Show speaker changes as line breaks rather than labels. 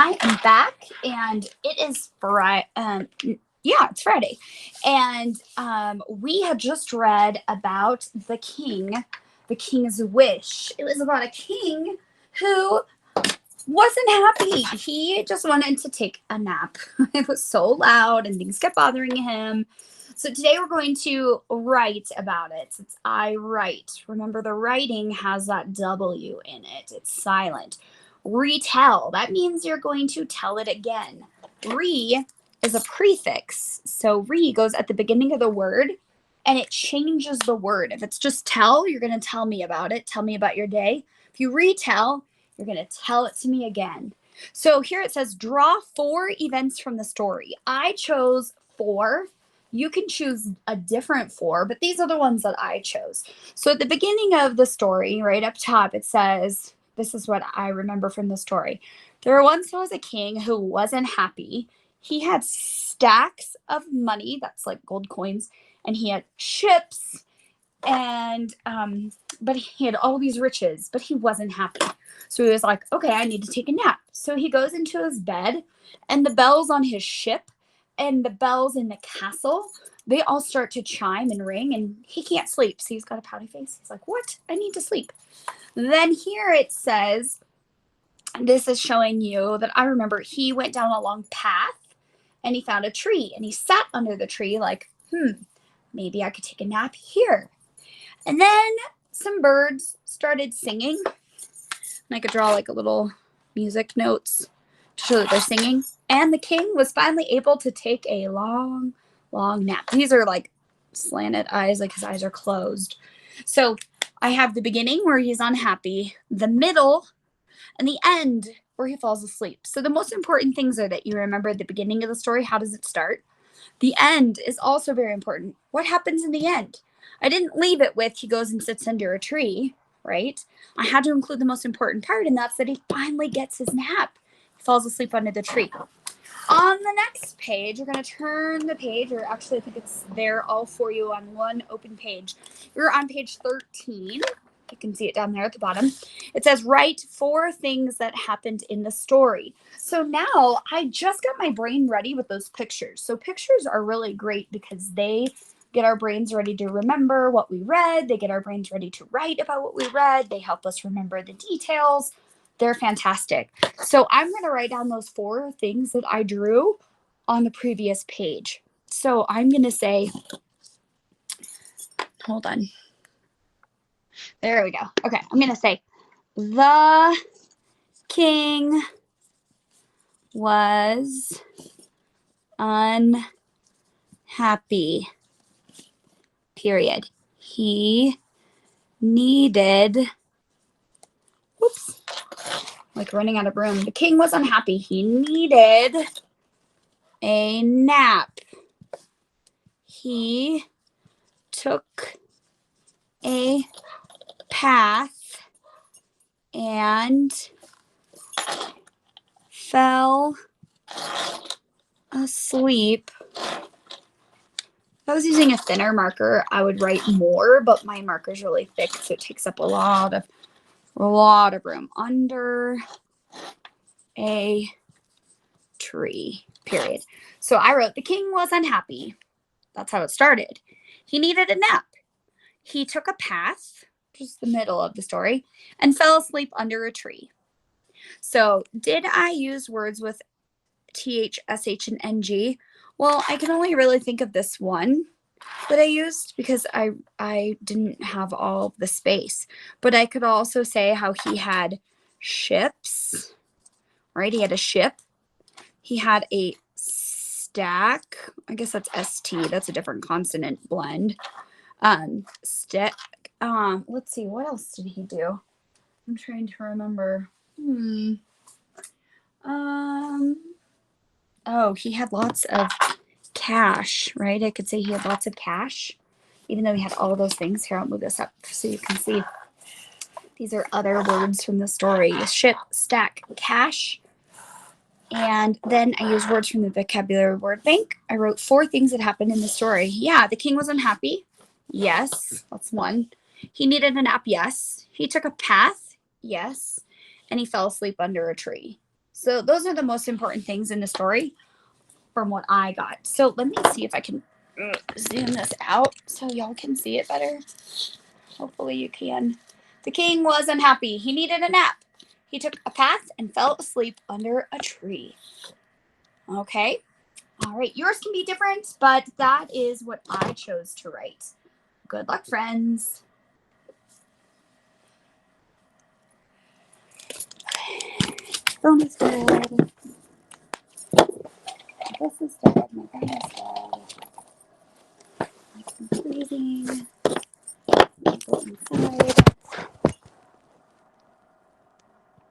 I am back, and it is Friday. Yeah, it's Friday, and we had just read about the king's wish. It was about a king who wasn't happy. He just wanted to take a nap. It was so loud, and things kept bothering him. So today we're going to write about it. It's I write. Remember, the writing has that W in it. It's silent. Retell. That means you're going to tell it again. Re is a prefix. So re goes at the beginning of the word and it changes the word. If it's just tell, you're going to tell me about it. Tell me about your day. If you retell, you're going to tell it to me again. So here it says draw 4 events from the story. I chose 4. You can choose a different 4, but these are the ones that I chose. So at the beginning of the story, right up top, it says, this is what I remember from the story. There once was a king who wasn't happy. He had stacks of money, that's like gold coins, and he had ships, and but he had all these riches, but he wasn't happy. So he was like, okay, I need to take a nap. So he goes into his bed, and the bells on his ship and the bells in the castle, they all start to chime and ring, and he can't sleep. So he's got a pouty face. He's like, what? I need to sleep. Then here it says, this is showing you that I remember he went down a long path and he found a tree and he sat under the tree like, maybe I could take a nap here. And then some birds started singing. And I could draw like a little music notes to show that they're singing. And the king was finally able to take a long, long nap. These are like slanted eyes, like his eyes are closed. So I have the beginning where he's unhappy, the middle, and the end where he falls asleep. So the most important things are that you remember the beginning of the story. How does it start? The end is also very important. What happens in the end? I didn't leave it with he goes and sits under a tree, right? I had to include the most important part, and that's that he finally gets his nap. He falls asleep under the tree. On the next page, you're going to turn the page, or actually I think it's there all for you on one open page. You're on page 13. You can see it down there at the bottom. It says, write 4 things that happened in the story. So now I just got my brain ready with those pictures. So pictures are really great because they get our brains ready to remember what we read. They get our brains ready to write about what we read. They help us remember the details. They're fantastic. So I'm going to write down those 4 things that I drew on the previous page. So I'm going to say, hold on. There we go. Okay, I'm going to say, the king was unhappy, period. He needed, like running out of room. The king was unhappy. He needed a nap. He took a path and fell asleep. If I was using a thinner marker, I would write more, but my marker's really thick, so it takes up a lot of room. Under a tree, period. So I wrote, the king was unhappy. That's how it started. He needed a nap. He took a path, just the middle of the story, and fell asleep under a tree. So did I use words with TH, SH, and NG? Well, I can only really think of this one that I used because I didn't have all of the space. But I could also say how he had ships, right? He had a ship. He had a stack. I guess that's ST. That's a different consonant blend. Stick. Let's see. What else did he do? I'm trying to remember. Oh, he had lots of cash, right? I could say he had lots of cash, even though he had all those things. Here, I'll move this up so you can see. These are other words from the story. Ship, stack, cash. And then I used words from the vocabulary word bank. I wrote 4 things that happened in the story. Yeah, the king was unhappy. Yes, that's one. He needed a nap. Yes. He took a path. Yes. And he fell asleep under a tree. So those are the most important things in the story from what I got. So let me see if I can zoom this out so y'all can see it better. Hopefully you can. The king was unhappy. He needed a nap. He took a path and fell asleep under a tree. Okay. All right. Yours can be different, but that is what I chose to write. Good luck, friends. Phone is dead. This is dead. My pen is dead. I'm freezing.